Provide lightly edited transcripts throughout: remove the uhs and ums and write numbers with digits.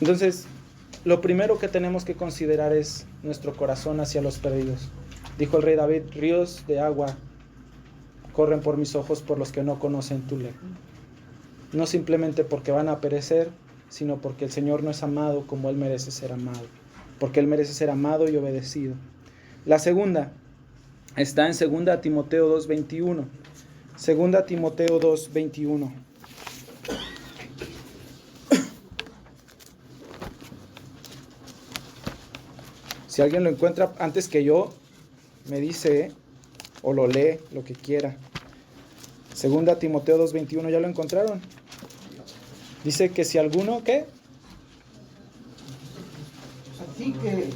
Entonces, lo primero que tenemos que considerar es nuestro corazón hacia los perdidos. Dijo el rey David, ríos de agua corren por mis ojos por los que no conocen tu ley. No simplemente porque van a perecer, sino porque el Señor no es amado como Él merece ser amado. Porque Él merece ser amado y obedecido. La segunda está en 2 Timoteo 2:21. 2 Timoteo 2:21. Si alguien lo encuentra antes que yo, me dice, o lo lee, lo que quiera. 2 Timoteo 2:21, ¿ya lo encontraron? Dice que si alguno, ¿qué? Así que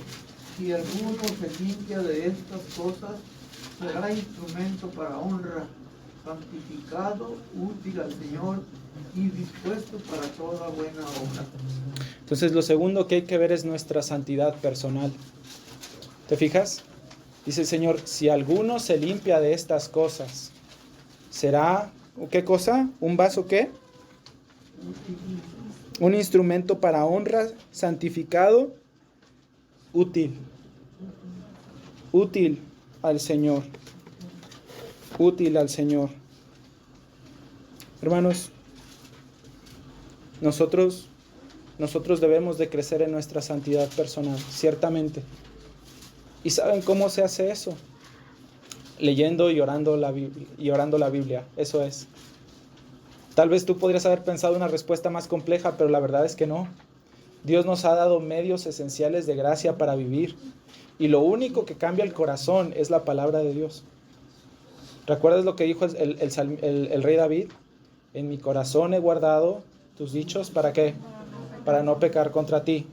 si alguno se limpia de estas cosas, será instrumento para honra, santificado, útil al Señor y dispuesto para toda buena obra. Entonces lo segundo que hay que ver es nuestra santidad personal. ¿Te fijas? Dice el Señor, si alguno se limpia de estas cosas, será, ¿qué cosa? ¿Un vaso qué? Un instrumento para honra, santificado, útil. Útil al Señor. Útil al Señor. Hermanos, nosotros debemos de crecer en nuestra santidad personal, ciertamente. ¿Y saben cómo se hace eso? Leyendo y orando la Biblia, eso es. Tal vez tú podrías haber pensado una respuesta más compleja, pero la verdad es que no. Dios nos ha dado medios esenciales de gracia para vivir. Y lo único que cambia el corazón es la palabra de Dios. ¿Recuerdas lo que dijo el rey David? En mi corazón he guardado tus dichos, ¿para qué? Para no pecar contra ti.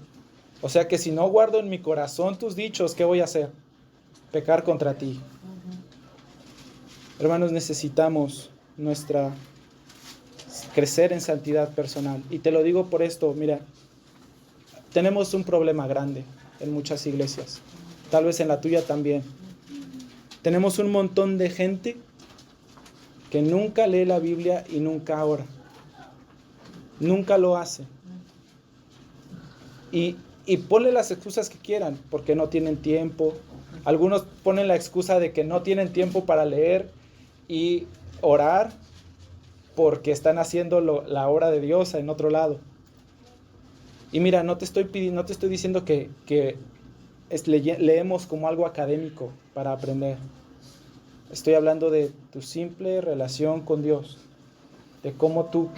O sea que si no guardo en mi corazón tus dichos, ¿qué voy a hacer? Pecar contra ti. Hermanos, necesitamos crecer en santidad personal. Y te lo digo por esto, mira, tenemos un problema grande en muchas iglesias. Tal vez en la tuya también. Tenemos un montón de gente que nunca lee la Biblia y nunca ora. Nunca lo hace. Y ponle las excusas que quieran, porque no tienen tiempo. Algunos ponen la excusa de que no tienen tiempo para leer y orar porque están haciendo la obra de Dios en otro lado. Y mira, no te estoy diciendo que leemos como algo académico para aprender. Estoy hablando de tu simple relación con Dios, de cómo tú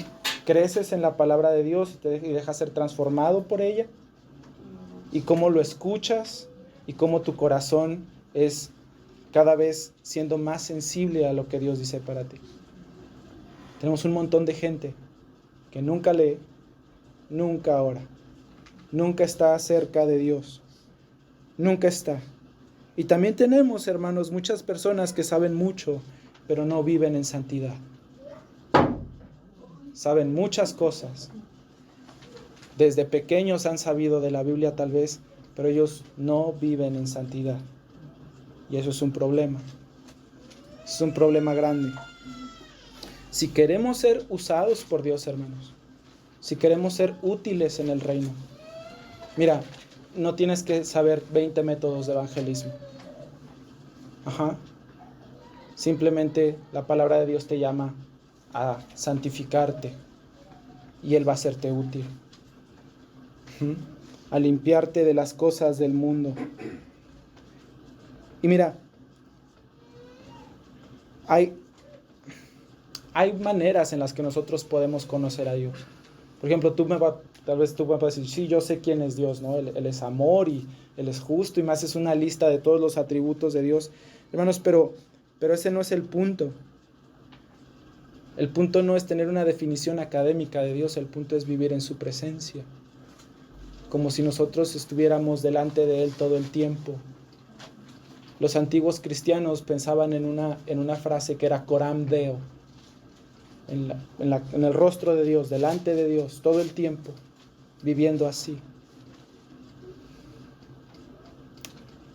creces en la palabra de Dios y dejas ser transformado por ella, y cómo lo escuchas y cómo tu corazón es cada vez siendo más sensible a lo que Dios dice para ti. Tenemos un montón de gente que nunca lee, nunca ora, nunca está cerca de Dios, nunca está. Y también tenemos, hermanos, muchas personas que saben mucho, pero no viven en santidad. Saben muchas cosas. Desde pequeños han sabido de la Biblia tal vez, pero ellos no viven en santidad. Y eso es un problema. Es un problema grande. Si queremos ser usados por Dios, hermanos, si queremos ser útiles en el reino, mira, no tienes que saber 20 métodos de evangelismo. Simplemente la palabra de Dios te llama a santificarte y Él va a hacerte útil. A limpiarte de las cosas del mundo. Y mira, hay maneras en las que nosotros podemos conocer a Dios. Por ejemplo, tal vez tú me vas a decir, sí, yo sé quién es Dios, ¿no? Él es amor y Él es justo, y me haces una lista de todos los atributos de Dios. Hermanos, pero ese no es el punto. El punto no es tener una definición académica de Dios, el punto es vivir en su presencia. Como si nosotros estuviéramos delante de Él todo el tiempo. Los antiguos cristianos pensaban en una frase que era coram Deo, en el rostro de Dios, delante de Dios, todo el tiempo, viviendo así.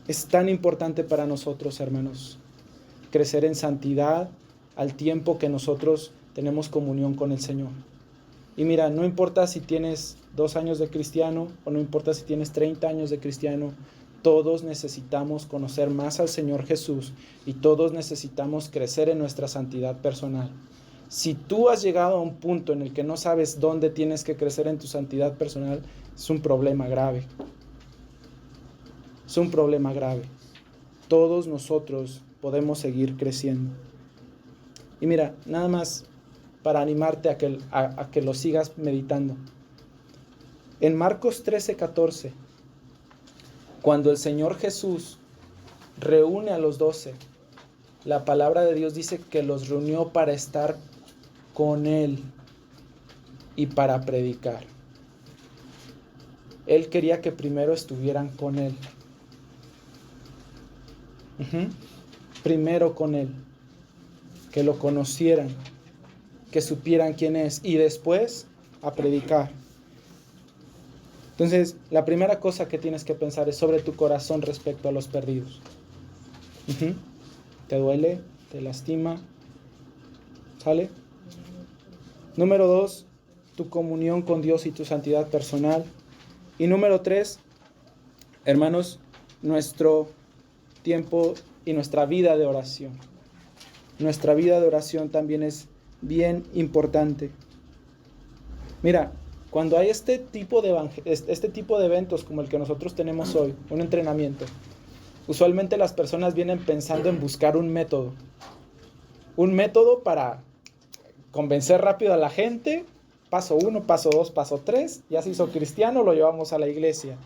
Es tan importante para nosotros, hermanos, crecer en santidad al tiempo que nosotros tenemos comunión con el Señor. Y mira, no importa si tienes 2 años de cristiano o no importa si tienes 30 años de cristiano, todos necesitamos conocer más al Señor Jesús y todos necesitamos crecer en nuestra santidad personal. Si tú has llegado a un punto en el que no sabes dónde tienes que crecer en tu santidad personal, es un problema grave. Es un problema grave. Todos nosotros podemos seguir creciendo. Y mira, nada más para animarte a que lo sigas meditando. En Marcos 13:14, cuando el Señor Jesús reúne a los 12, la palabra de Dios dice que los reunió para estar con Él y para predicar. Él quería que primero estuvieran con Él. Primero con Él, que lo conocieran, que supieran quién es y después a predicar. Entonces, la primera cosa que tienes que pensar es sobre tu corazón respecto a los perdidos. ¿Te duele? ¿Te lastima? ¿Sale? Número 2, tu comunión con Dios y tu santidad personal. Y número 3, hermanos, nuestro tiempo y nuestra vida de oración. Nuestra vida de oración también es bien importante. Mira, cuando hay este tipo de eventos como el que nosotros tenemos hoy, un entrenamiento, usualmente las personas vienen pensando en buscar un método para convencer rápido a la gente. Paso 1, paso 2, paso 3, ya se hizo cristiano, lo llevamos a la iglesia.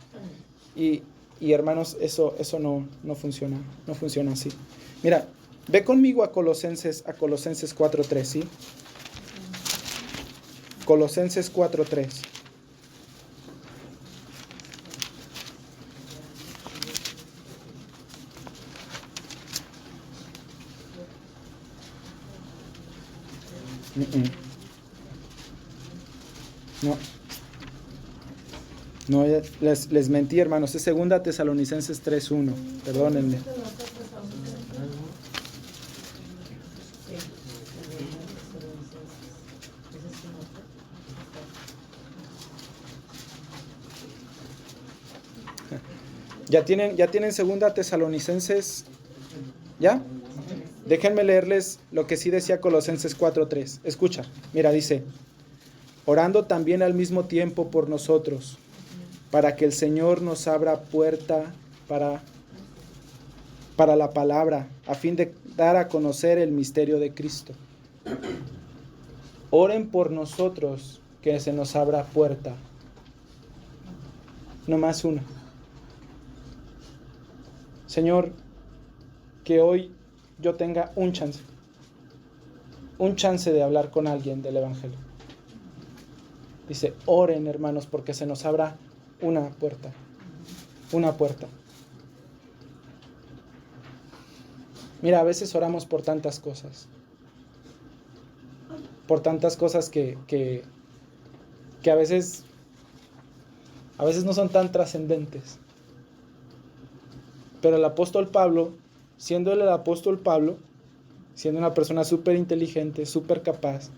Y hermanos, eso no funciona así. Mira, ve conmigo a Colosenses 4:3, ¿sí? Colosenses 4:3. No, les mentí, hermanos. Es 2 Tesalonicenses 3:1. Perdónenme. ¿Ya tienen 2 Tesalonicenses? ¿Ya? Déjenme leerles lo que sí decía Colosenses 4:3. Escucha, mira, dice: orando también al mismo tiempo por nosotros, para que el Señor nos abra puerta para la palabra, a fin de dar a conocer el misterio de Cristo. Oren por nosotros, que se nos abra puerta. No más una. Señor, que hoy yo tenga un chance de hablar con alguien del Evangelio. Dice, oren, hermanos, porque se nos abra una puerta. Mira, a veces oramos por tantas cosas. Que a veces no son tan trascendentes. Pero el apóstol Pablo, siendo él el apóstol Pablo, siendo una persona súper inteligente, súper capaz,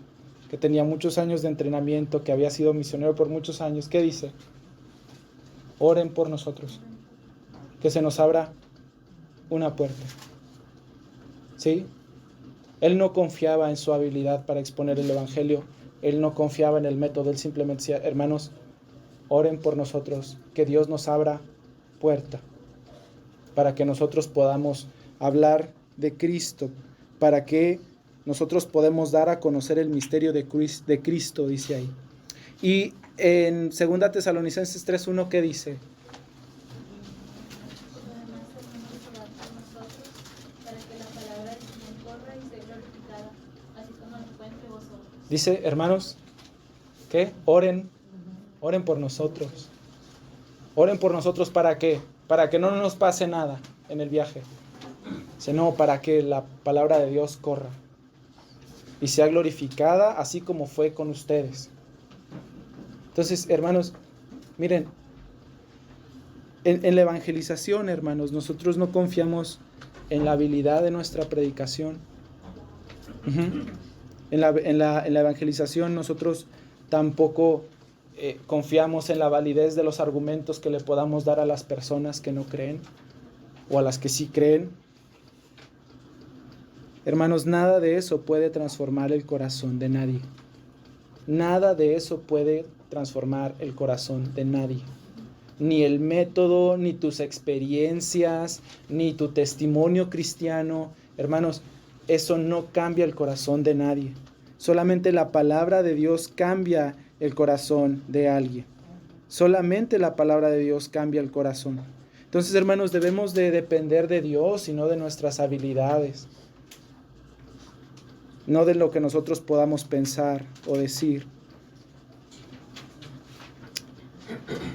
que tenía muchos años de entrenamiento, que había sido misionero por muchos años, ¿qué dice? Oren por nosotros, que se nos abra una puerta. ¿Sí? Él no confiaba en su habilidad para exponer el Evangelio, él no confiaba en el método, él simplemente decía, hermanos, oren por nosotros, que Dios nos abra puerta, para que nosotros podamos hablar de Cristo, para que nosotros podemos dar a conocer el misterio de Cristo, dice ahí. Y en 2 Tesalonicenses 3:1, ¿qué dice? Dice, hermanos, ¿qué? Oren por nosotros. Oren por nosotros, ¿para qué? Para que no nos pase nada en el viaje, sino para que la palabra de Dios corra y sea glorificada, así como fue con ustedes. Entonces, hermanos, miren, en la evangelización, hermanos, nosotros no confiamos en la habilidad de nuestra predicación. En la evangelización nosotros tampoco confiamos en la validez de los argumentos que le podamos dar a las personas que no creen o a las que sí creen. Hermanos, nada de eso puede transformar el corazón de nadie. Nada de eso puede transformar el corazón de nadie. Ni el método, ni tus experiencias, ni tu testimonio cristiano. Hermanos, eso no cambia el corazón de nadie. Solamente la palabra de Dios cambia el corazón de alguien. Solamente la palabra de Dios cambia el corazón. Entonces, hermanos, debemos de depender de Dios y no de nuestras habilidades. No de lo que nosotros podamos pensar o decir.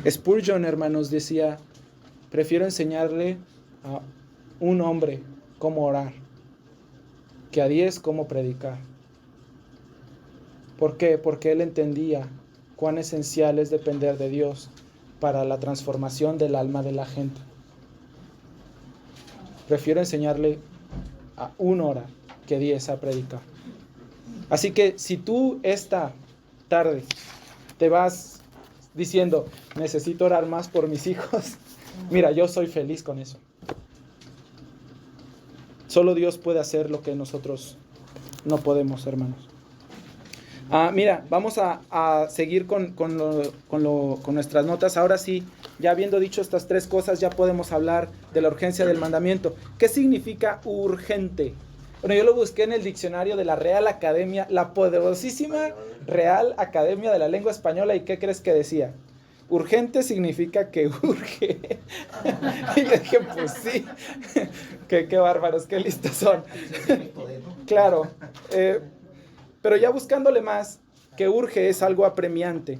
Spurgeon, hermanos, decía, prefiero enseñarle a un hombre cómo orar que a 10 cómo predicar. ¿Por qué? Porque él entendía cuán esencial es depender de Dios para la transformación del alma de la gente. Prefiero enseñarle a un orar que 10 a predicar. Así que si tú esta tarde te vas diciendo, necesito orar más por mis hijos, mira, yo soy feliz con eso. Solo Dios puede hacer lo que nosotros no podemos, hermanos. Mira, vamos a seguir con nuestras notas. Ahora sí, ya habiendo dicho estas 3 cosas, ya podemos hablar de la urgencia del mandamiento. ¿Qué significa urgente? Bueno, yo lo busqué en el diccionario de la Real Academia, la poderosísima Real Academia de la Lengua Española. ¿Y qué crees que decía? Urgente significa que urge. Y yo dije, pues sí. Qué bárbaros, qué listos son. Claro. Pero ya buscándole más, que urge es algo apremiante,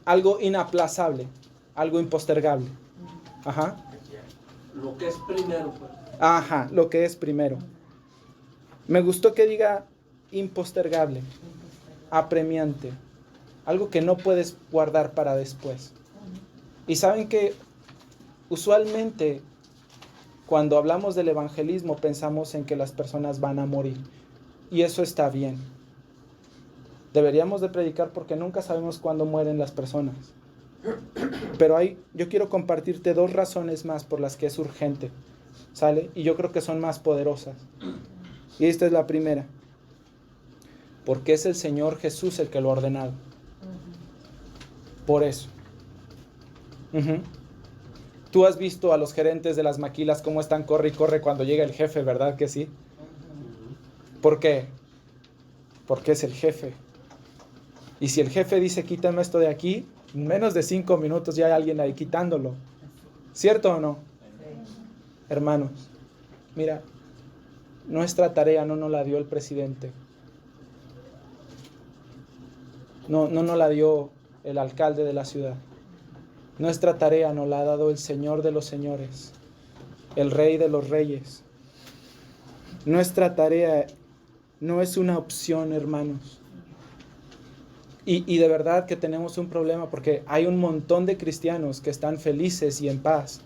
algo inaplazable, algo impostergable. Ajá. Lo que es primero, pues. Ajá, lo que es primero. Me gustó que diga impostergable, apremiante, algo que no puedes guardar para después. Y saben que usualmente cuando hablamos del evangelismo pensamos en que las personas van a morir. Y eso está bien. Deberíamos de predicar porque nunca sabemos cuándo mueren las personas. Pero yo quiero compartirte 2 razones más por las que es urgente, ¿sale? Y yo creo que son más poderosas. Y esta es la primera. Porque es el Señor Jesús el que lo ha ordenado. Por eso. Tú has visto a los gerentes de las maquilas cómo están corre y corre cuando llega el jefe, ¿verdad que sí? ¿Por qué? Porque es el jefe. Y si el jefe dice quítame esto de aquí, en menos de 5 minutos ya hay alguien ahí quitándolo. ¿Cierto o no? Hermanos, mira, nuestra tarea no nos la dio el presidente. No nos la dio el alcalde de la ciudad. Nuestra tarea nos la ha dado el Señor de los señores, el Rey de los reyes. Nuestra tarea no es una opción, hermanos. Y de verdad que tenemos un problema porque hay un montón de cristianos que están felices y en paz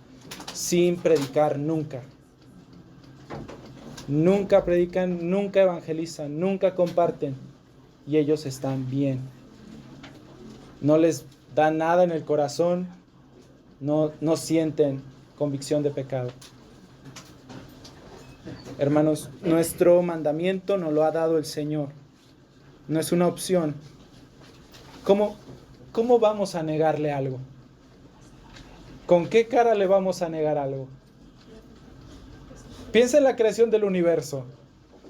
sin predicar nunca. Nunca predican, nunca evangelizan, nunca comparten y ellos están bien. No les da nada en el corazón, no sienten convicción de pecado. Hermanos, nuestro mandamiento nos lo ha dado el Señor. No es una opción. ¿Cómo vamos a negarle algo? ¿Con qué cara le vamos a negar algo? Piensa en la creación del universo.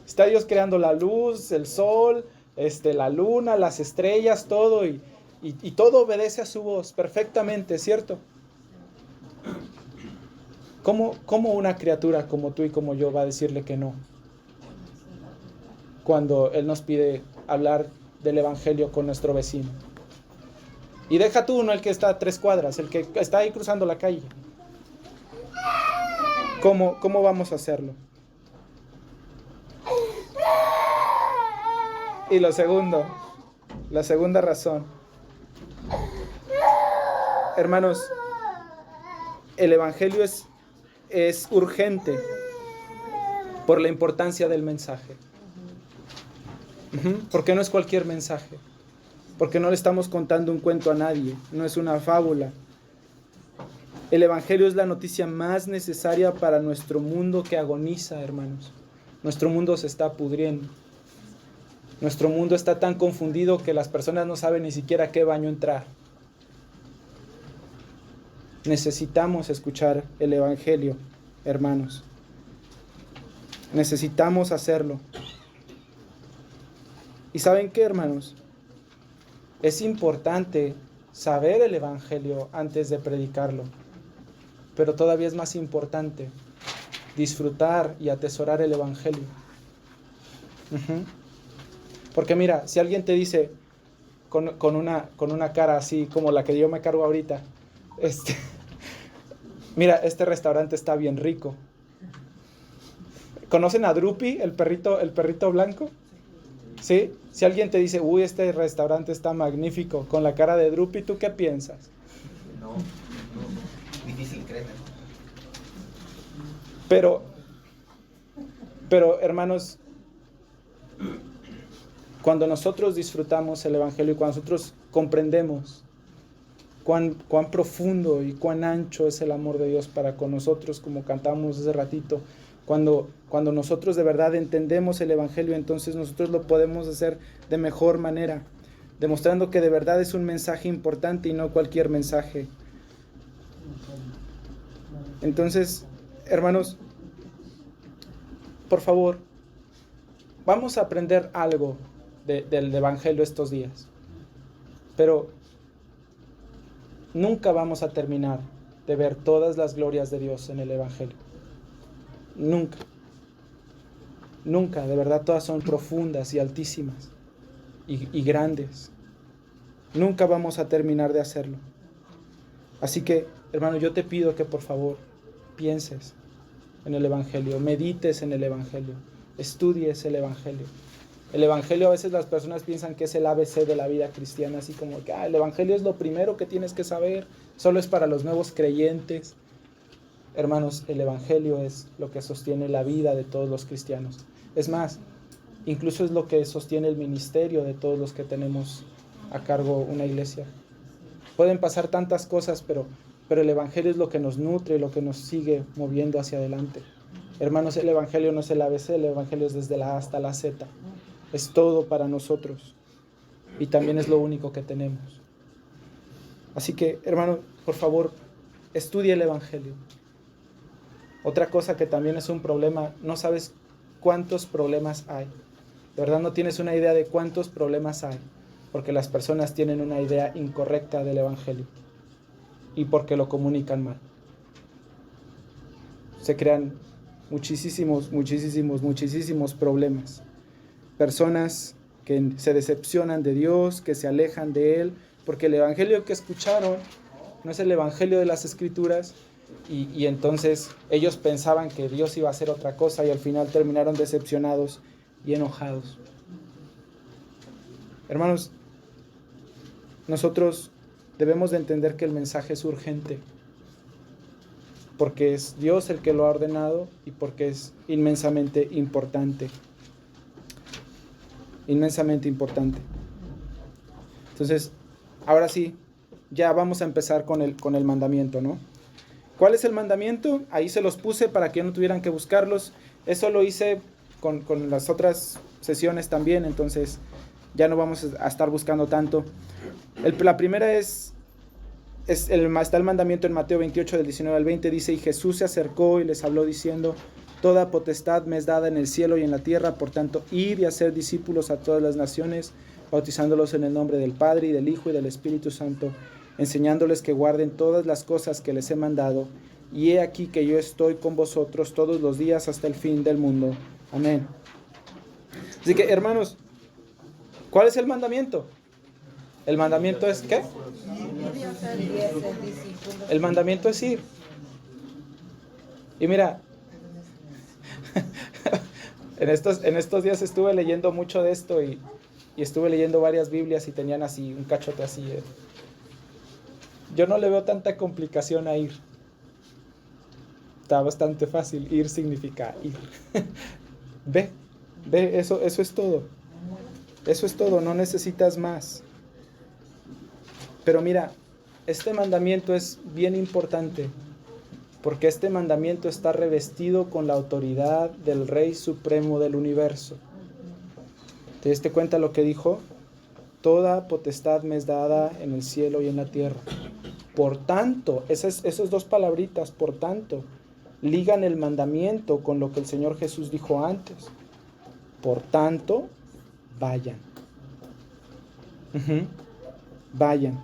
Está Dios creando la luz, el sol, la luna, las estrellas, todo, y todo obedece a su voz perfectamente, ¿cierto? ¿Cómo una criatura como tú y como yo va a decirle que no? Cuando Él nos pide hablar del evangelio con nuestro vecino. Y deja tú, no el que está a 3 cuadras, el que está ahí cruzando la calle. ¿Cómo vamos a hacerlo? Y la segunda razón. Hermanos, el evangelio es urgente por la importancia del mensaje. Porque no es cualquier mensaje. porque no le estamos contando un cuento a nadie, no es una fábula. El Evangelio es la noticia más necesaria para nuestro mundo que agoniza, hermanos. Nuestro mundo se está pudriendo. Nuestro mundo está tan confundido que las personas no saben ni siquiera a qué baño entrar. Necesitamos escuchar el Evangelio, hermanos. Necesitamos hacerlo. ¿Y saben qué, hermanos? Es importante saber el Evangelio antes de predicarlo. Pero todavía es más importante disfrutar y atesorar el Evangelio. Porque mira, si alguien te dice con una cara así como la que yo me cargo ahorita, mira, este restaurante está bien rico. ¿Conocen a Drupi, el perrito blanco? ¿Sí? Si alguien te dice, uy, este restaurante está magnífico, con la cara de Drupi, ¿tú qué piensas? No, difícil creerme. Pero hermanos, cuando nosotros disfrutamos el Evangelio y cuando nosotros comprendemos cuán profundo y cuán ancho es el amor de Dios para con nosotros, como cantamos hace ratito, cuando nosotros de verdad entendemos el Evangelio, entonces nosotros lo podemos hacer de mejor manera, demostrando que de verdad es un mensaje importante y no cualquier mensaje. Entonces, hermanos, por favor, vamos a aprender algo del Evangelio estos días, pero nunca vamos a terminar de ver todas las glorias de Dios en el Evangelio. Nunca. Nunca, de verdad todas son profundas y altísimas y grandes. Nunca vamos a terminar de hacerlo. Así que, hermano, yo te pido que por favor pienses en el Evangelio, medites en el Evangelio, estudies el Evangelio. El Evangelio, a veces las personas piensan que es el ABC de la vida cristiana, así como que el Evangelio es lo primero que tienes que saber, solo es para los nuevos creyentes. Hermanos, el Evangelio es lo que sostiene la vida de todos los cristianos. Es más, incluso es lo que sostiene el ministerio de todos los que tenemos a cargo una iglesia. Pueden pasar tantas cosas, pero el Evangelio es lo que nos nutre, lo que nos sigue moviendo hacia adelante. Hermanos, el Evangelio no es el ABC, el Evangelio es desde la A hasta la Z. Es todo para nosotros y también es lo único que tenemos. Así que, hermano, por favor, estudie el Evangelio. Otra cosa que también es un problema, no sabes cuántos problemas hay. De verdad no tienes una idea de cuántos problemas hay, porque las personas tienen una idea incorrecta del Evangelio y porque lo comunican mal. Se crean muchísimos problemas. Personas que se decepcionan de Dios, que se alejan de Él, porque el Evangelio que escucharon no es el Evangelio de las Escrituras, y entonces ellos pensaban que Dios iba a hacer otra cosa y al final terminaron decepcionados y enojados. Hermanos, nosotros debemos de entender que el mensaje es urgente, porque es Dios el que lo ha ordenado y porque es inmensamente importante. Inmensamente importante. Entonces, ahora sí, ya vamos a empezar con el mandamiento, ¿no? ¿Cuál es el mandamiento? Ahí se los puse para que no tuvieran que buscarlos. Eso lo hice con las otras sesiones también, entonces ya no vamos a estar buscando tanto. La primera está el mandamiento en Mateo 28, del 19 al 20, dice: y Jesús se acercó y les habló diciendo: toda potestad me es dada en el cielo y en la tierra, por tanto, id y hacer discípulos a todas las naciones, bautizándolos en el nombre del Padre, y del Hijo, y del Espíritu Santo, enseñándoles que guarden todas las cosas que les he mandado, y he aquí que yo estoy con vosotros todos los días hasta el fin del mundo. Amén. Así que, hermanos, ¿cuál es el mandamiento? El mandamiento es ¿qué? El mandamiento es ir. Y mira, en estos días estuve leyendo mucho de esto y estuve leyendo varias Biblias y tenían así un cachote así. Yo no le veo tanta complicación a ir. Está bastante fácil. Ir significa ir. Ve, eso es todo. Eso es todo, no necesitas más. Pero mira, este mandamiento es bien importante, porque este mandamiento está revestido con la autoridad del Rey Supremo del universo. ¿Te diste cuenta lo que dijo? Toda potestad me es dada en el cielo y en la tierra. Por tanto, esas dos palabritas, por tanto, ligan el mandamiento con lo que el Señor Jesús dijo antes. Por tanto, vayan. Vayan.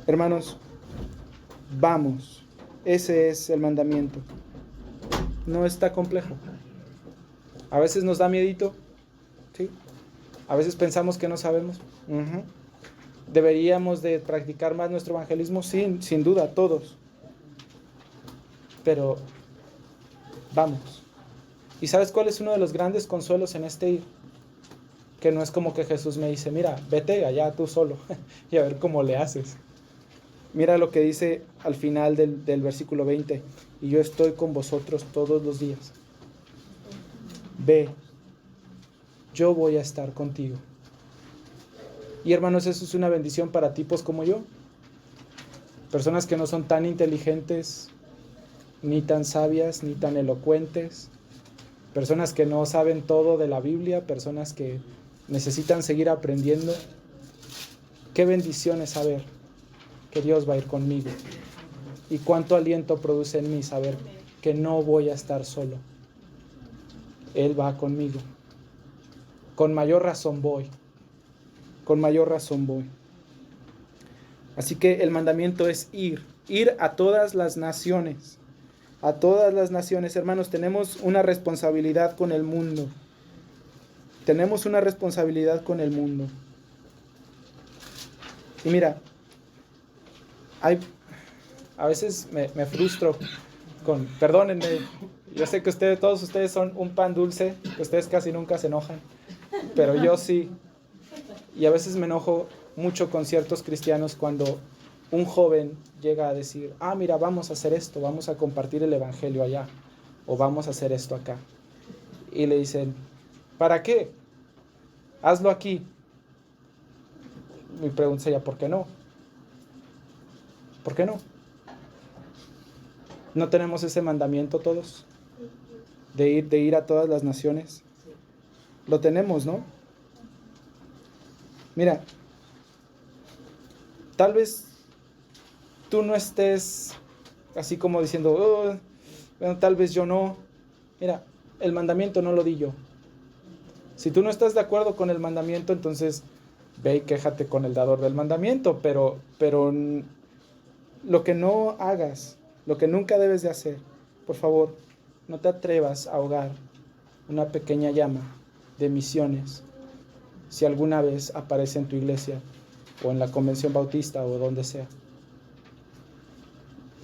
Hermanos, vamos. Ese es el mandamiento. No está complejo. A veces nos da miedito, ¿sí? A veces pensamos que no sabemos. ¿Deberíamos de practicar más nuestro evangelismo? Sí, sin duda, todos. Pero vamos. ¿Y sabes cuál es uno de los grandes consuelos en este ir? Que no es como que Jesús me dice, mira, vete allá tú solo y a ver cómo le haces. Mira lo que dice al final del versículo 20. Y yo estoy con vosotros todos los días. Ve, yo voy a estar contigo. Y hermanos, eso es una bendición para tipos como yo. Personas que no son tan inteligentes, ni tan sabias, ni tan elocuentes. Personas que no saben todo de la Biblia, personas que necesitan seguir aprendiendo. Qué bendición es saber que Dios va a ir conmigo. Y cuánto aliento produce en mí saber que no voy a estar solo. Él va conmigo. Con mayor razón voy. Con mayor razón voy. Así que el mandamiento es ir a todas las naciones. A todas las naciones, hermanos, tenemos una responsabilidad con el mundo. Tenemos una responsabilidad con el mundo. Y mira, a veces me frustro perdónenme, yo sé que todos ustedes son un pan dulce, que ustedes casi nunca se enojan, pero yo sí. Y a veces me enojo mucho con ciertos cristianos cuando un joven llega a decir, mira, vamos a hacer esto, vamos a compartir el evangelio allá, o vamos a hacer esto acá. Y le dicen, ¿para qué? Hazlo aquí. Mi pregunta sería, ¿por qué no? ¿Por qué no? ¿No tenemos ese mandamiento todos? De ir a todas las naciones. Lo tenemos, ¿no? Mira, tal vez tú no estés así como diciendo, bueno, tal vez yo no. Mira, el mandamiento no lo di yo. Si tú no estás de acuerdo con el mandamiento, entonces ve y quéjate con el dador del mandamiento, pero lo que no hagas, lo que nunca debes de hacer, por favor, no te atrevas a ahogar una pequeña llama de misiones si alguna vez aparece en tu iglesia o en la convención bautista o donde sea.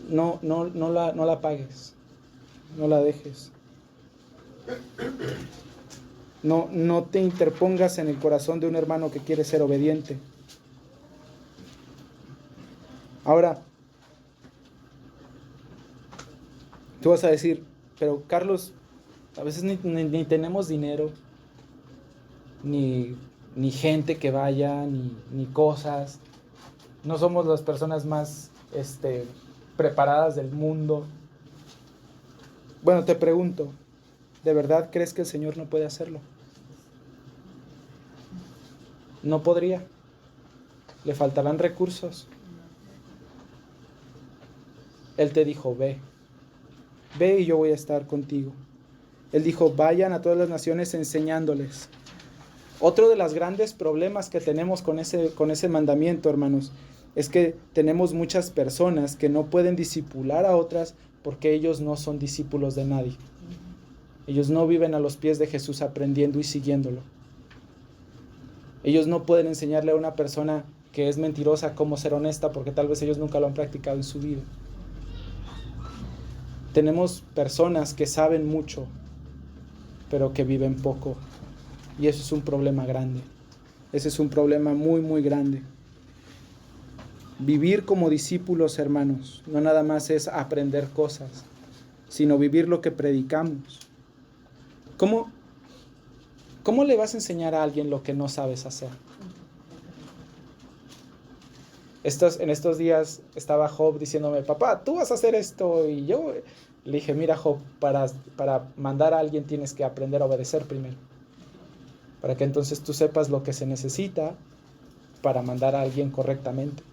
No la apagues, no la dejes. No te interpongas en el corazón de un hermano que quiere ser obediente. Ahora, tú vas a decir, pero Carlos, a veces ni tenemos dinero, ni gente que vaya, ni cosas. No somos las personas más preparadas del mundo. Bueno, te pregunto, ¿de verdad crees que el Señor no puede hacerlo? No podría. Le faltarán recursos. Él te dijo, ve y yo voy a estar contigo. Él dijo, vayan a todas las naciones enseñándoles. Otro de los grandes problemas que tenemos con ese mandamiento, hermanos, es que tenemos muchas personas que no pueden discipular a otras porque ellos no son discípulos de nadie. Ellos no viven a los pies de Jesús aprendiendo y siguiéndolo. Ellos no pueden enseñarle a una persona que es mentirosa cómo ser honesta porque tal vez ellos nunca lo han practicado en su vida. Tenemos personas que saben mucho, pero que viven poco. Y eso es un problema grande. Ese es un problema muy, muy grande. Vivir como discípulos, hermanos, no nada más es aprender cosas, sino vivir lo que predicamos. ¿Cómo ¿Cómo le vas a enseñar a alguien lo que no sabes hacer? En estos días estaba Job diciéndome, papá, tú vas a hacer esto. Y yo le dije, mira Job, para mandar a alguien tienes que aprender a obedecer primero. Para que entonces tú sepas lo que se necesita para mandar a alguien correctamente.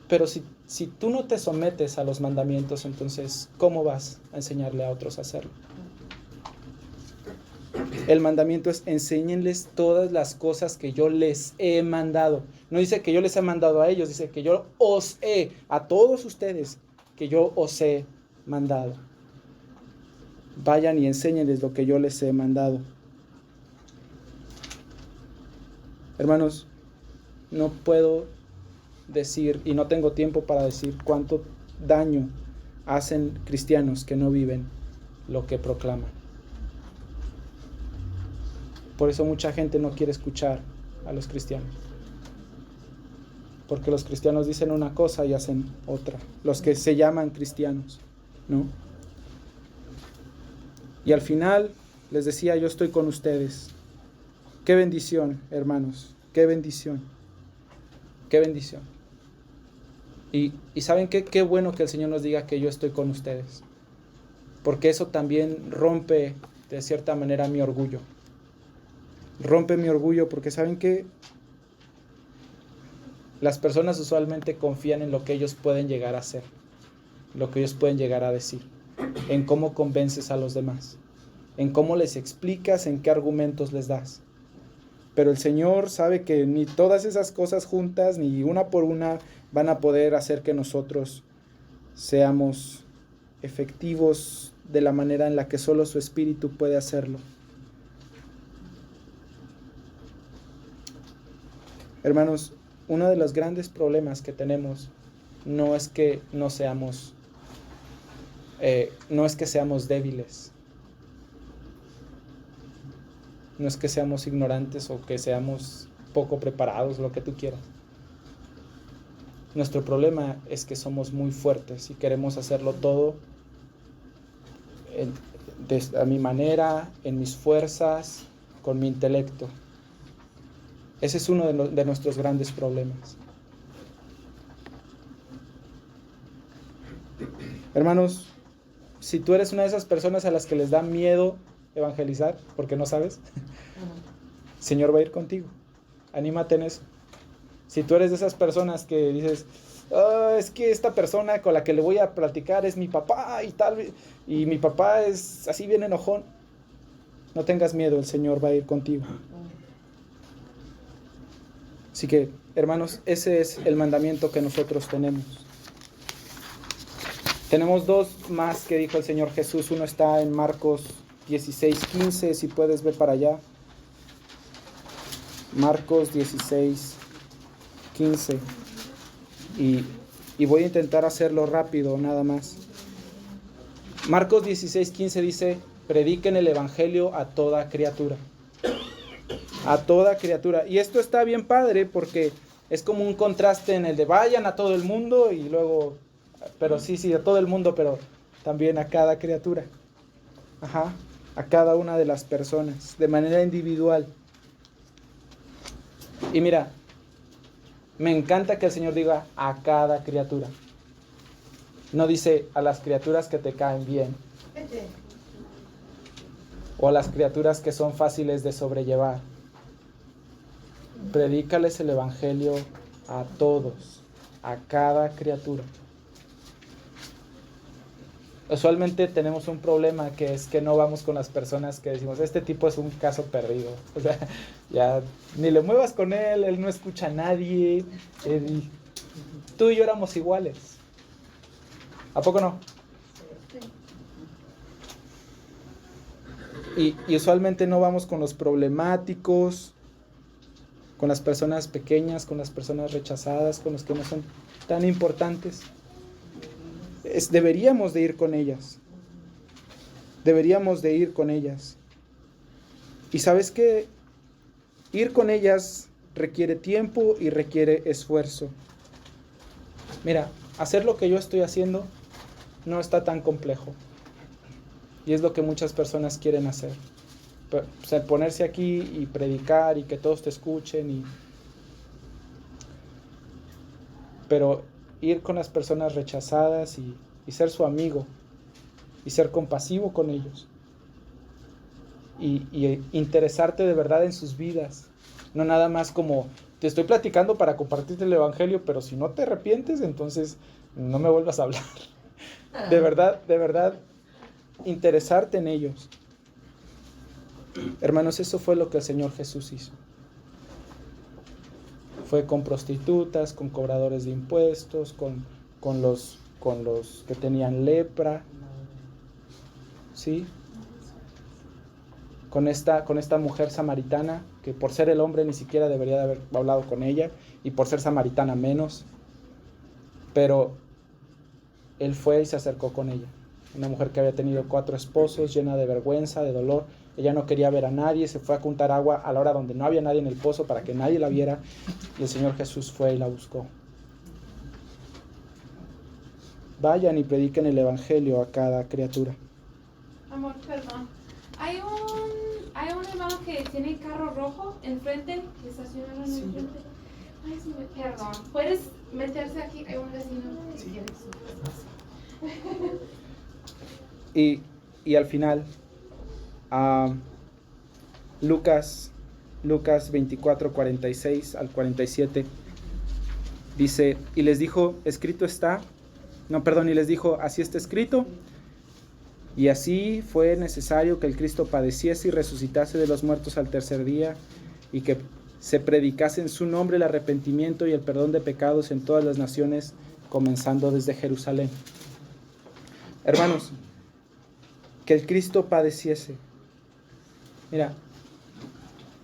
Pero si tú no te sometes a los mandamientos, entonces, ¿cómo vas a enseñarle a otros a hacerlo? El mandamiento es: enséñenles todas las cosas que yo les he mandado. No dice que yo les he mandado a ellos, dice que yo os he, a todos ustedes, que yo os he mandado. Vayan y enséñenles lo que yo les he mandado. Hermanos, no puedo decir, y no tengo tiempo para decir, cuánto daño hacen cristianos que no viven lo que proclaman. Por eso mucha gente no quiere escuchar a los cristianos. Porque los cristianos dicen una cosa y hacen otra. Los que se llaman cristianos, ¿no? Y al final les decía, yo estoy con ustedes. Qué bendición, hermanos. Qué bendición. Qué bendición. Y ¿saben qué? Qué bueno que el Señor nos diga que yo estoy con ustedes. Porque eso también rompe, de cierta manera, mi orgullo. Rompe mi orgullo porque ¿saben qué? Las personas usualmente confían en lo que ellos pueden llegar a hacer, lo que ellos pueden llegar a decir, en cómo convences a los demás, en cómo les explicas, en qué argumentos les das. Pero el Señor sabe que ni todas esas cosas juntas, ni una por una, van a poder hacer que nosotros seamos efectivos de la manera en la que solo su Espíritu puede hacerlo. Hermanos, uno de los grandes problemas que tenemos no es que seamos débiles, no es que seamos ignorantes o que seamos poco preparados, lo que tú quieras. Nuestro problema es que somos muy fuertes y queremos hacerlo todo a mi manera, en mis fuerzas, con mi intelecto. Ese es uno de nuestros grandes problemas. Hermanos, si tú eres una de esas personas a las que les da miedo evangelizar porque no sabes, el Señor va a ir contigo. Anímate en eso. Si tú eres de esas personas que dices, es que esta persona con la que le voy a platicar es mi papá y tal, y mi papá es así bien enojón, no tengas miedo, el Señor va a ir contigo. Así que, hermanos, ese es el mandamiento que nosotros tenemos. Tenemos dos más que dijo el Señor Jesús. Uno está en Marcos 16:15, si puedes ver para allá. Marcos 16:15. Y voy a intentar hacerlo rápido, nada más. Marcos 16:15 dice, prediquen el evangelio a toda criatura. A toda criatura. Y esto está bien padre porque es como un contraste en el de vayan a todo el mundo y luego, pero sí, a todo el mundo, pero también a cada criatura. Ajá, a cada una de las personas, de manera individual. Y mira, me encanta que el Señor diga a cada criatura. No dice a las criaturas que te caen bien. O a las criaturas que son fáciles de sobrellevar. Predícales el evangelio a todos, a cada criatura. Usualmente tenemos un problema que es que no vamos con las personas que decimos, este tipo es un caso perdido. O sea, ya ni le muevas con él no escucha a nadie. Tú y yo éramos iguales. ¿A poco no? Y usualmente no vamos con los problemáticos, con las personas pequeñas, con las personas rechazadas, con los que no son tan importantes. Deberíamos de ir con ellas. Deberíamos de ir con ellas. Y ¿sabes qué? Ir con ellas requiere tiempo y requiere esfuerzo. Mira, hacer lo que yo estoy haciendo no está tan complejo. Y es lo que muchas personas quieren hacer. pues, el ponerse aquí y predicar y que todos te escuchen, pero ir con las personas rechazadas y ser su amigo y ser compasivo con ellos y interesarte de verdad en sus vidas, no nada más como te estoy platicando para compartirte el evangelio, pero si no te arrepientes, entonces no me vuelvas a hablar. De verdad, interesarte en ellos. Hermanos, eso fue lo que el Señor Jesús hizo. Fue con prostitutas, con cobradores de impuestos, con los que tenían lepra, ¿sí? Con esta mujer samaritana, que por ser el hombre ni siquiera debería de haber hablado con ella, y por ser samaritana menos, pero él fue y se acercó con ella. Una mujer que había tenido 4 esposos, llena de vergüenza, de dolor. Ella no quería ver a nadie, se fue a juntar agua a la hora donde no había nadie en el pozo para que nadie la viera, y el Señor Jesús fue y la buscó. Vayan y prediquen el evangelio a cada criatura. Amor, perdón. Hay un hermano que tiene carro rojo enfrente, que estacionaron enfrente. Ay, perdón. ¿Puedes meterse aquí? Hay un vecino que quiere su espacio. Y al final, Lucas 24, 46 al 47, dice, y les dijo, y les dijo, así está escrito, y así fue necesario que el Cristo padeciese y resucitase de los muertos al tercer día, y que se predicase en su nombre el arrepentimiento y el perdón de pecados en todas las naciones, comenzando desde Jerusalén. Hermanos, que el Cristo padeciese. Mira,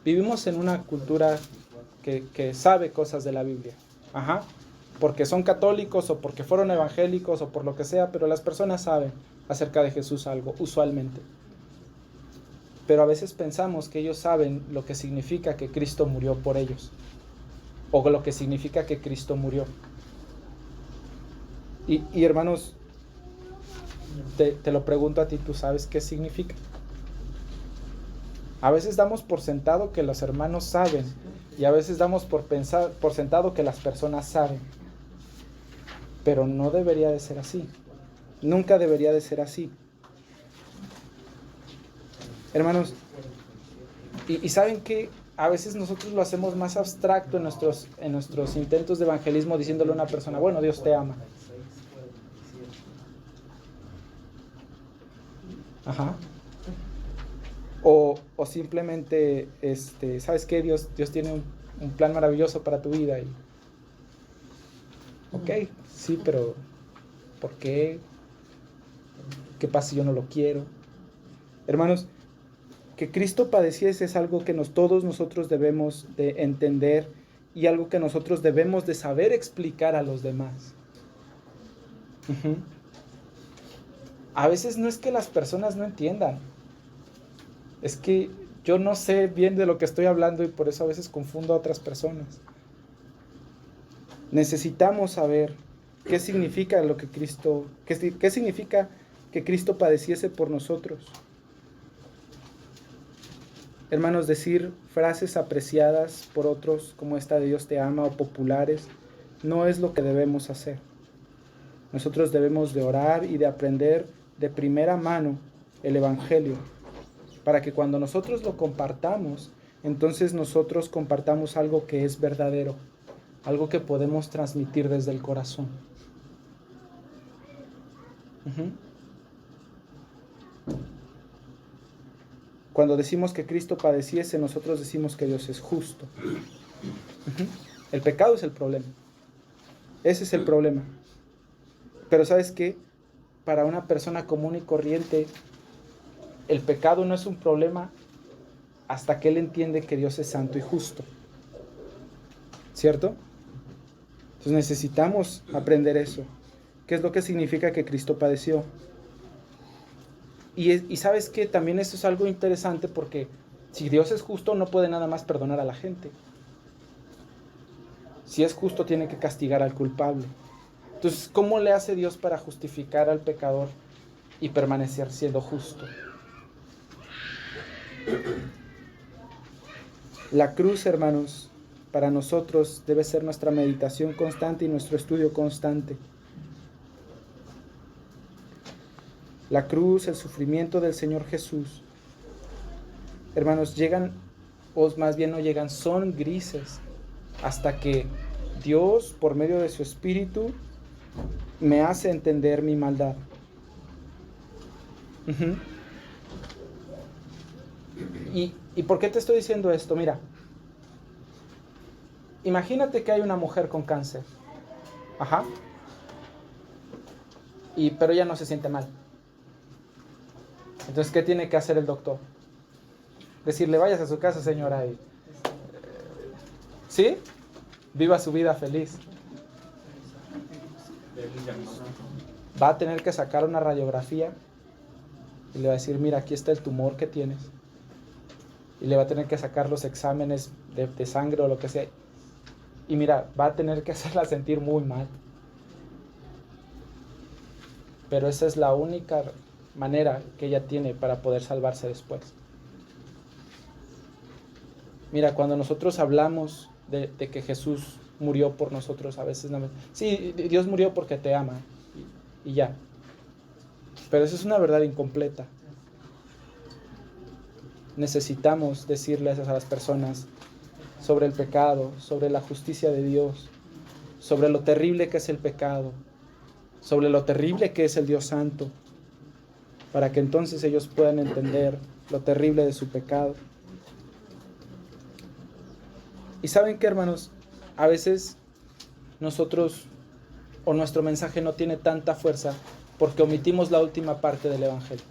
vivimos en una cultura que sabe cosas de la Biblia. Porque son católicos o porque fueron evangélicos o por lo que sea, pero las personas saben acerca de Jesús algo, usualmente. Pero a veces pensamos que ellos saben lo que significa que Cristo murió por ellos, o lo que significa que Cristo murió. Y hermanos, te lo pregunto a ti, ¿tú sabes qué significa? A veces damos por sentado que los hermanos saben, y a veces damos por sentado que las personas saben. Pero no debería de ser así. Nunca debería de ser así. Hermanos, y ¿saben qué? A veces nosotros lo hacemos más abstracto en nuestros intentos de evangelismo, diciéndole a una persona, bueno, Dios te ama. O simplemente, ¿sabes qué? Dios tiene un plan maravilloso para tu vida. Ok, sí, pero ¿por qué? ¿Qué pasa si yo no lo quiero? Hermanos, que Cristo padeciese es algo que todos nosotros debemos de entender y algo que nosotros debemos de saber explicar a los demás. A veces no es que las personas no entiendan, es que yo no sé bien de lo que estoy hablando y por eso a veces confundo a otras personas. Necesitamos saber qué significa qué significa que Cristo padeciese por nosotros. Hermanos, decir frases apreciadas por otros como esta de Dios te ama o populares no es lo que debemos hacer. Nosotros debemos de orar y de aprender de primera mano el evangelio para que cuando nosotros lo compartamos, entonces nosotros compartamos algo que es verdadero, algo que podemos transmitir desde el corazón. Cuando decimos que Cristo padeciese, nosotros decimos que Dios es justo. El pecado es el problema. Ese es el problema. Pero ¿sabes qué? Para una persona común y corriente, el pecado no es un problema hasta que él entiende que Dios es santo y justo. ¿Cierto? Entonces necesitamos aprender eso. ¿Qué es lo que significa que Cristo padeció? Y ¿sabes qué? También eso es algo interesante porque si Dios es justo no puede nada más perdonar a la gente. Si es justo tiene que castigar al culpable. Entonces, ¿cómo le hace Dios para justificar al pecador y permanecer siendo justo? La cruz, hermanos, para nosotros debe ser nuestra meditación constante y nuestro estudio constante. La cruz, el sufrimiento del Señor Jesús, hermanos, llegan, o más bien no llegan, son grises, hasta que Dios, por medio de su Espíritu, me hace entender mi maldad. ¿Y por qué te estoy diciendo esto? Mira, imagínate que hay una mujer con cáncer. Ajá. Pero ella no se siente mal. Entonces, ¿qué tiene que hacer el doctor? Decirle, vayas a su casa, señora, y ¿sí? Viva su vida feliz. Va a tener que sacar una radiografía y le va a decir, mira, aquí está el tumor que tienes. Y le va a tener que sacar los exámenes de sangre o lo que sea. Y mira, va a tener que hacerla sentir muy mal. Pero esa es la única manera que ella tiene para poder salvarse después. Mira, cuando nosotros hablamos de que Jesús murió por nosotros, a veces sí, Dios murió porque te ama y ya. Pero eso es una verdad incompleta. Necesitamos decirles a las personas sobre el pecado, sobre la justicia de Dios, sobre lo terrible que es el pecado, sobre lo terrible que es el Dios Santo, para que entonces ellos puedan entender lo terrible de su pecado. Y ¿saben qué, hermanos? A veces nosotros o nuestro mensaje no tiene tanta fuerza porque omitimos la última parte del Evangelio,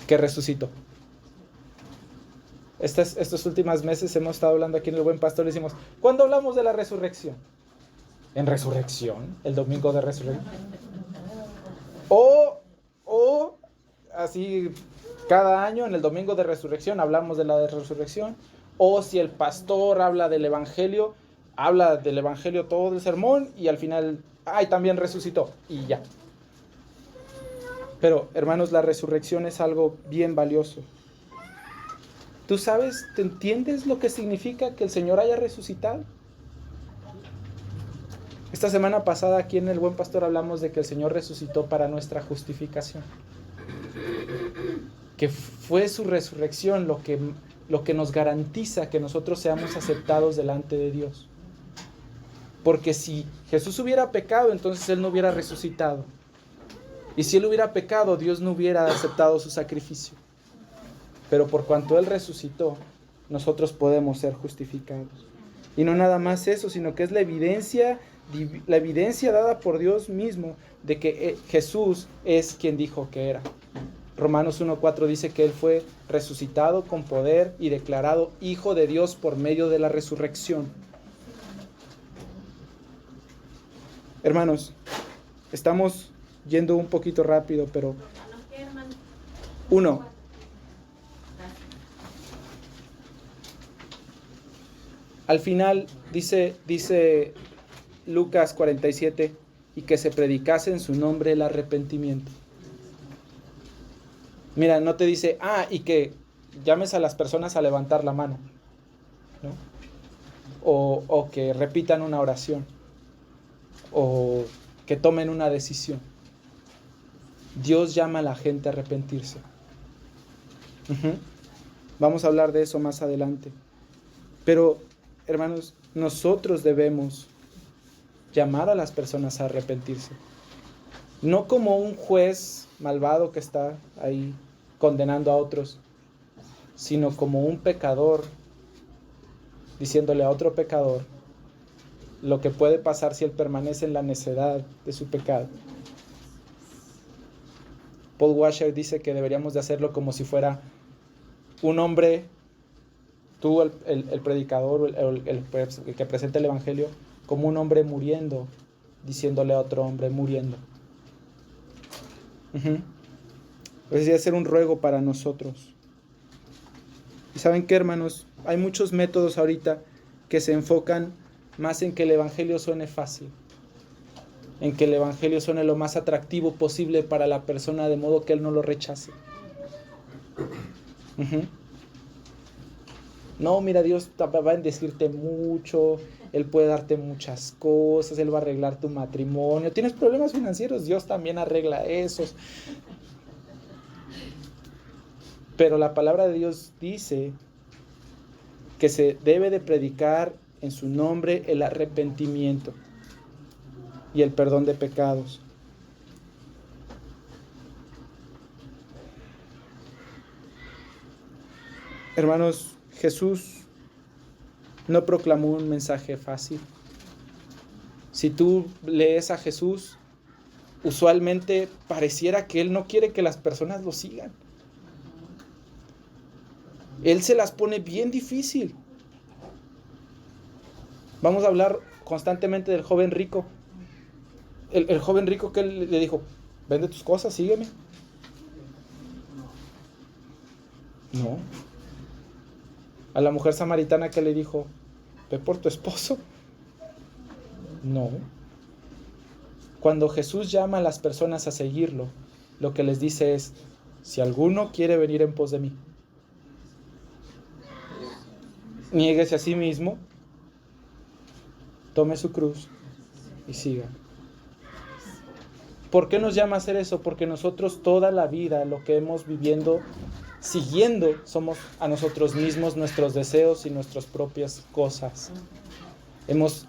que resucitó. Estos últimos meses hemos estado hablando aquí en El Buen Pastor y decimos, ¿cuándo hablamos de la resurrección? ¿En resurrección? ¿El domingo de resurrección? O así cada año en el domingo de resurrección hablamos de la resurrección. O si el pastor habla del evangelio todo el sermón y al final, también resucitó y ya. Pero, hermanos, la resurrección es algo bien valioso. ¿Tú sabes, te entiendes lo que significa que el Señor haya resucitado? Esta semana pasada aquí en El Buen Pastor hablamos de que el Señor resucitó para nuestra justificación. Que fue su resurrección lo que nos garantiza que nosotros seamos aceptados delante de Dios. Porque si Jesús hubiera pecado, entonces Él no hubiera resucitado. Y si Él hubiera pecado, Dios no hubiera aceptado su sacrificio. Pero por cuanto Él resucitó, nosotros podemos ser justificados. Y no nada más eso, sino que es la evidencia dada por Dios mismo de que Jesús es quien dijo que era. Romanos 1:4 dice que Él fue resucitado con poder y declarado Hijo de Dios por medio de la resurrección. Hermanos, estamos yendo un poquito rápido, pero 1. Al final dice Lucas 47, y que se predicase en su nombre el arrepentimiento. Mira, no te dice, y que llames a las personas a levantar la mano, ¿no? O que repitan una oración, o que tomen una decisión. Dios llama a la gente a arrepentirse. Vamos a hablar de eso más adelante. Pero, hermanos, nosotros debemos llamar a las personas a arrepentirse. No como un juez malvado que está ahí condenando a otros, sino como un pecador diciéndole a otro pecador lo que puede pasar si él permanece en la necedad de su pecado. Paul Washer dice que deberíamos de hacerlo como si fuera un hombre, tú el predicador, el que presenta el evangelio, como un hombre muriendo, diciéndole a otro hombre muriendo. Es decir, hacer un ruego para nosotros. Y ¿saben qué, hermanos? Hay muchos métodos ahorita que se enfocan más en que el evangelio suene fácil, en que el evangelio suene lo más atractivo posible para la persona, de modo que él no lo rechace. No, mira, Dios va a bendecirte mucho, Él puede darte muchas cosas, Él va a arreglar tu matrimonio. ¿Tienes problemas financieros? Dios también arregla esos. Pero la palabra de Dios dice que se debe de predicar en su nombre el arrepentimiento y el perdón de pecados. Hermanos, Jesús no proclamó un mensaje fácil. Si tú lees a Jesús, usualmente pareciera que Él no quiere que las personas lo sigan. Él se las pone bien difícil. Vamos a hablar constantemente del joven rico. El joven rico que él le dijo, vende tus cosas, sígueme. No. A la mujer samaritana que le dijo, ve por tu esposo. No. Cuando Jesús llama a las personas a seguirlo, lo que les dice es, si alguno quiere venir en pos de mí, niéguese a sí mismo, tome su cruz y siga. ¿Por qué nos llama a hacer eso? Porque nosotros toda la vida lo que hemos viviendo, siguiendo, somos a nosotros mismos, nuestros deseos y nuestras propias cosas. Hemos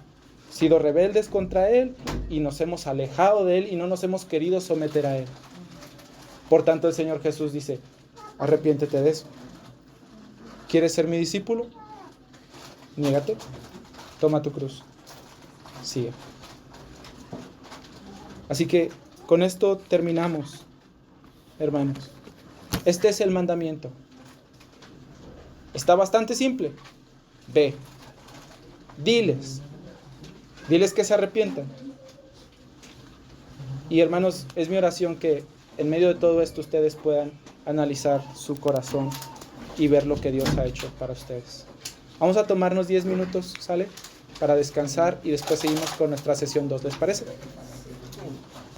sido rebeldes contra Él y nos hemos alejado de Él y no nos hemos querido someter a Él. Por tanto, el Señor Jesús dice, arrepiéntete de eso. ¿Quieres ser mi discípulo? Niégate, toma tu cruz, sigue. Así que con esto terminamos, hermanos. Este es el mandamiento. Está bastante simple. Ve, diles que se arrepientan. Y hermanos, es mi oración que en medio de todo esto ustedes puedan analizar su corazón y ver lo que Dios ha hecho para ustedes. Vamos a tomarnos 10 minutos, ¿sale? Para descansar y después seguimos con nuestra sesión 2, ¿les parece?